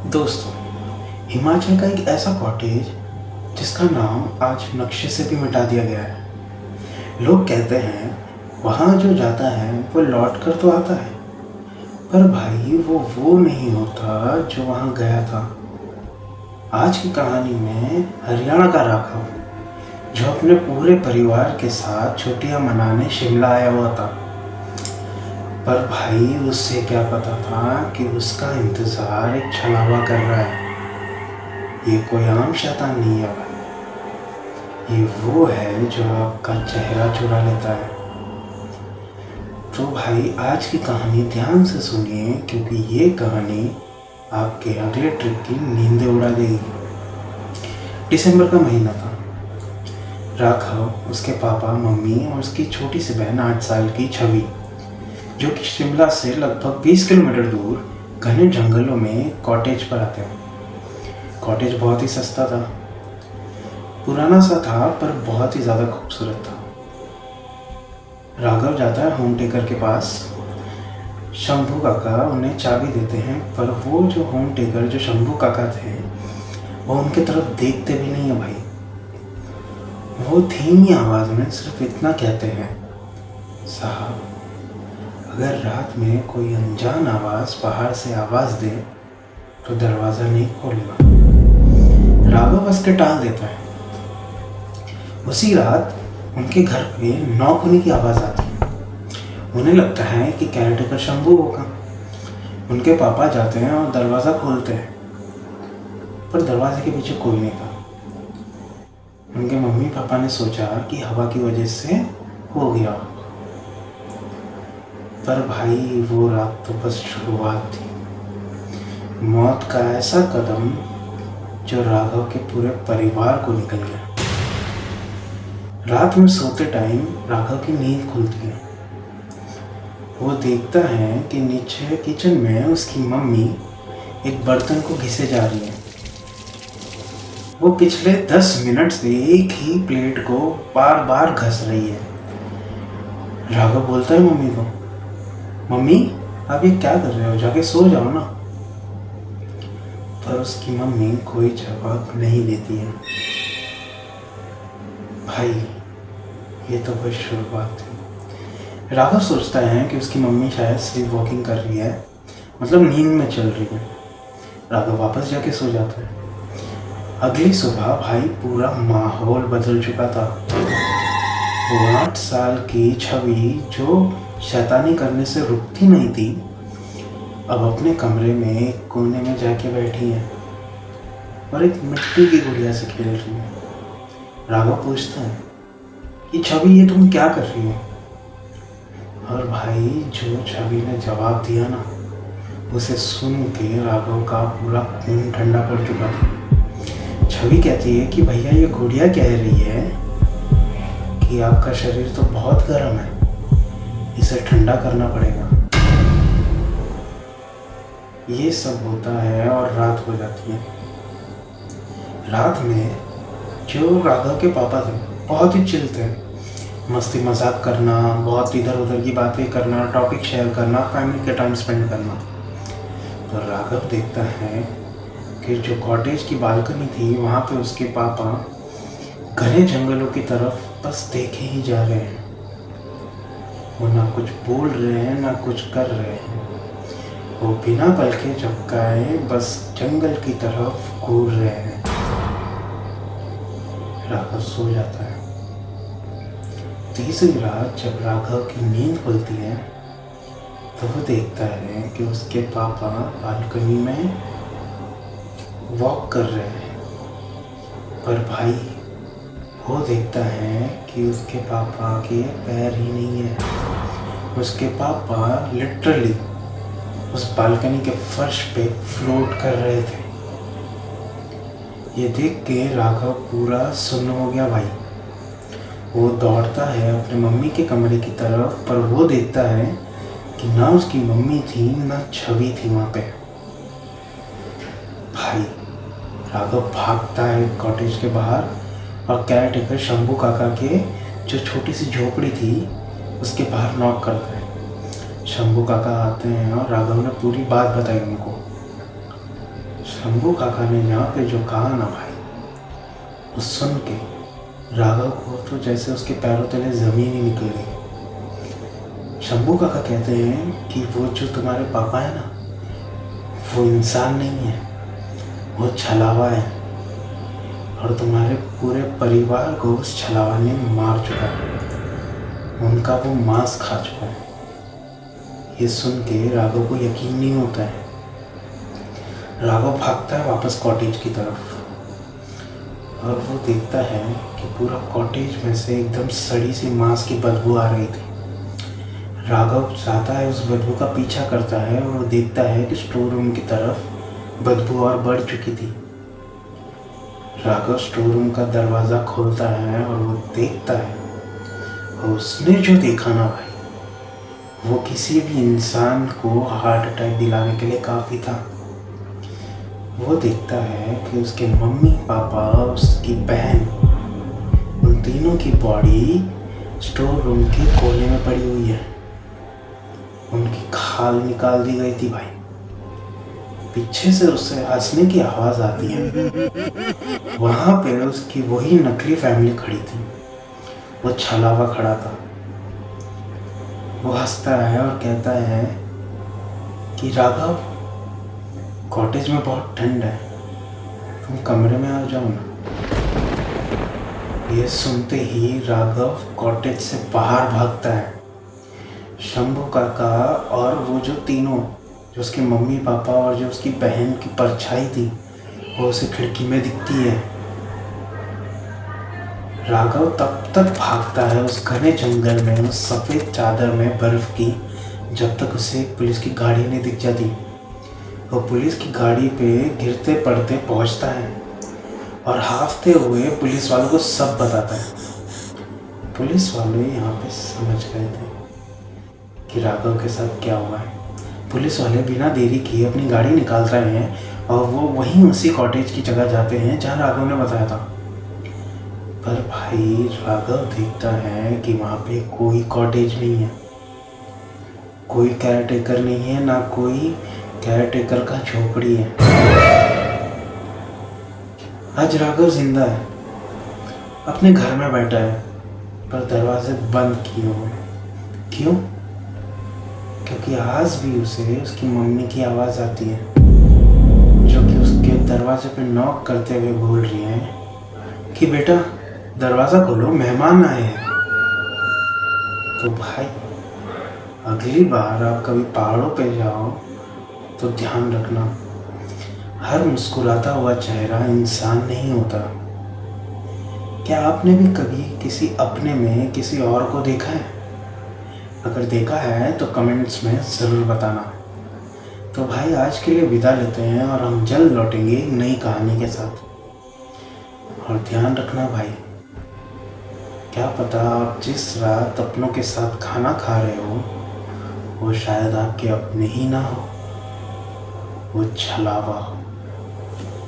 दोस्तों, हिमाचल का एक ऐसा कॉटेज जिसका नाम आज नक्शे से भी मिटा दिया गया है। लोग कहते हैं वहाँ जो जाता है वो लौट कर तो आता है, पर भाई वो नहीं होता जो वहाँ गया था। आज की कहानी में हरियाणा का राघव, जो अपने पूरे परिवार के साथ छुट्टियाँ मनाने शिमला आया हुआ था, पर भाई उससे क्या पता था कि उसका इंतज़ार एक छलावा कर रहा है। ये कोई आम शैतान नहीं है भाई, ये वो है जो आपका चेहरा चुरा लेता है। तो भाई आज की कहानी ध्यान से सुनिए, क्योंकि ये कहानी आपके अगले ट्रिप की नींदें उड़ा देगी। दिसंबर का महीना था। राघव, उसके पापा, मम्मी और उसकी छोटी सी बहन 8 साल की छवि, जो कि शिमला से लगभग 20 किलोमीटर दूर घने जंगलों में कॉटेज पर आते हैं। कॉटेज बहुत ही सस्ता था, पुराना सा था, पर बहुत ही ज़्यादा खूबसूरत था। राघव जाता है होम टेकर के पास। शंभू काका उन्हें चाबी देते हैं, पर वो जो होम टेकर, जो शंभू काका थे, वो उनके तरफ देखते भी नहीं है भाई। वो धीमी आवाज़ में सिर्फ इतना कहते हैं, साहब, अगर रात में कोई अनजान आवाज़ बाहर से आवाज़ दे तो दरवाज़ा नहीं खोलना। राघव बस के टाल देता है। उसी रात उनके घर पे नॉक होने की आवाज़ आती है। उन्हें लगता है कि केयरटेकर शंभू होगा। उनके पापा जाते हैं और दरवाज़ा खोलते हैं, पर दरवाजे के पीछे कोई नहीं था। उनके मम्मी पापा ने सोचा कि हवा की वजह से हो गया, पर भाई वो रात तो बस शुरुआत थी। मौत का ऐसा कदम जो राघव के पूरे परिवार को निकल गया। रात में सोते टाइम राघव की नींद खुलती है। वो देखता है कि नीचे किचन में उसकी मम्मी एक बर्तन को घिसे जा रही है। वो पिछले 10 मिनट से एक ही प्लेट को बार बार घस रही है। राघव बोलता है मम्मी को, मम्मी आप ये क्या कर रहे हो, जाके सो जाओ ना। पर उसकी मम्मी कोई जवाब नहीं देती है। भाई ये तो बस शुरुआत थी। राघव सोचता है कि उसकी मम्मी शायद स्लीप वॉकिंग कर रही है, मतलब नींद में चल रही है। राघव वापस जाके सो जाता है। अगली सुबह भाई पूरा माहौल बदल चुका था। वो 8 साल की छवि, जो शैतानी करने से रुकती नहीं थी, अब अपने कमरे में एक कोने में जाके बैठी है और एक मिट्टी की गुड़िया से खेल रही है। राघव पूछता है कि छवि, ये तुम क्या कर रही हो? और भाई जो छवि ने जवाब दिया ना, उसे सुन के राघव का पूरा खून ठंडा पड़ चुका था। छवि कहती है कि भैया ये गुड़िया कह रही है कि आपका शरीर तो बहुत गर्म है, इसे ठंडा करना पड़ेगा। ये सब होता है और रात हो जाती है। रात में जो राघव के पापा थे बहुत ही चिल थे। मस्ती मजाक करना, बहुत इधर उधर की बातें करना, टॉपिक शेयर करना, फैमिली के टाइम स्पेंड करना। तो राघव देखता है कि जो कॉटेज की बालकनी थी, वहाँ पे उसके पापा घने जंगलों की तरफ बस देखे ही जा रहे हैं। वो ना कुछ बोल रहे हैं, ना कुछ कर रहे हैं। वो बिना पलके झपकाए बस जंगल की तरफ घूर रहे हैं। राघव सो जाता है। तीसरी रात जब राघव की नींद खुलती है, तो वो देखता है कि उसके पापा बालकनी में वॉक कर रहे हैं। पर भाई वो देखता है कि उसके पापा के पैर ही नहीं है। उसके पापा लिटरली उस बालकनी के फर्श पे फ्लोट कर रहे थे। ये देख के राघव पूरा सुन्न हो गया भाई। वो दौड़ता है अपने मम्मी के कमरे की तरफ, पर वो देखता है कि ना उसकी मम्मी थी, ना छवि थी वहाँ पे। भाई राघव भागता है कॉटेज के बाहर और केयरटेकर शंभू काका के जो छोटी सी झोपड़ी थी उसके बाहर नॉक करता है। शंभू काका आते हैं और राघव ने पूरी बात बताई उनको। शंभू काका ने यहाँ पे जो कहा ना भाई, वो सुन के राघव को तो जैसे उसके पैरों तले जमीन ही निकल गई। शंभू काका कहते हैं कि वो जो तुम्हारे पापा है ना, वो इंसान नहीं है, वो छलावा है, और तुम्हारे पूरे परिवार को उस छलावा ने मार चुका है, उनका वो मांस खा चुका है। ये सुन के राघव को यकीन नहीं होता है। राघव भागता है वापस कॉटेज की तरफ, और वो देखता है कि पूरा कॉटेज में से एकदम सड़ी सी मांस की बदबू आ रही थी। राघव चाहता है, उस बदबू का पीछा करता है, और वो देखता है कि स्टोर रूम की तरफ बदबू और बढ़ चुकी थी। राघव स्टोर रूम का दरवाज़ा खोलता है और वो देखता है, और उसने जो देखा ना भाई, वो किसी भी इंसान को हार्ट अटैक दिलाने के लिए काफ़ी था। वो देखता है कि उसके मम्मी पापा, उसकी बहन, उन तीनों की बॉडी स्टोर रूम के कोने में पड़ी हुई है। उनकी खाल निकाल दी गई थी भाई। पीछे से उससे हंसने की आवाज़ आती है। वहाँ पे उसकी वही नकली फैमिली खड़ी थी। वो छलावा खड़ा था। वो हंसता है और कहता है कि राघव, कॉटेज में बहुत ठंड है, तुम कमरे में आ जाओ ना। ये सुनते ही राघव कॉटेज से बाहर भागता है। शंभू काका और वो जो तीनों, जो उसके मम्मी पापा और जो उसकी बहन की परछाई थी, वो उसे खिड़की में दिखती है। राघव तब तक भागता है उस घने जंगल में, उस सफ़ेद चादर में बर्फ़ की, जब तक उसे पुलिस की गाड़ी नहीं दिख जाती। वो पुलिस की गाड़ी पे गिरते पड़ते पहुंचता है और हाफते हुए पुलिस वालों को सब बताता है। पुलिस वाले यहाँ पे समझ गए थे कि राघव के साथ क्या हुआ है। पुलिस वाले बिना देरी किए अपनी गाड़ी निकाल रहे हैं और वो वहीं उसी कॉटेज की जगह जाते हैं जहाँ राघव ने बताया था। पर भाई राघव देखता है कि वहाँ पे कोई कॉटेज नहीं है, कोई केयर टेकर नहीं है, ना कोई केयर टेकर का झोपड़ी है। आज राघव जिंदा है, अपने घर में बैठा है, पर दरवाजे बंद किए हुए। क्यों? क्योंकि आज भी उसे उसकी मम्मी की आवाज़ आती है, जो कि उसके दरवाजे पे नॉक करते हुए बोल रही है कि बेटा दरवाज़ा खोलो, मेहमान आए हैं। तो भाई अगली बार आप कभी पहाड़ों पे जाओ तो ध्यान रखना, हर मुस्कुराता हुआ चेहरा इंसान नहीं होता। क्या आपने भी कभी किसी अपने में किसी और को देखा है? अगर देखा है तो कमेंट्स में ज़रूर बताना। तो भाई आज के लिए विदा लेते हैं और हम जल्द लौटेंगे एक नई कहानी के साथ। और ध्यान रखना भाई, क्या पता आप जिस रात अपनों के साथ खाना खा रहे हो वो शायद आपके अपने ही ना हो, वो छलावा हो।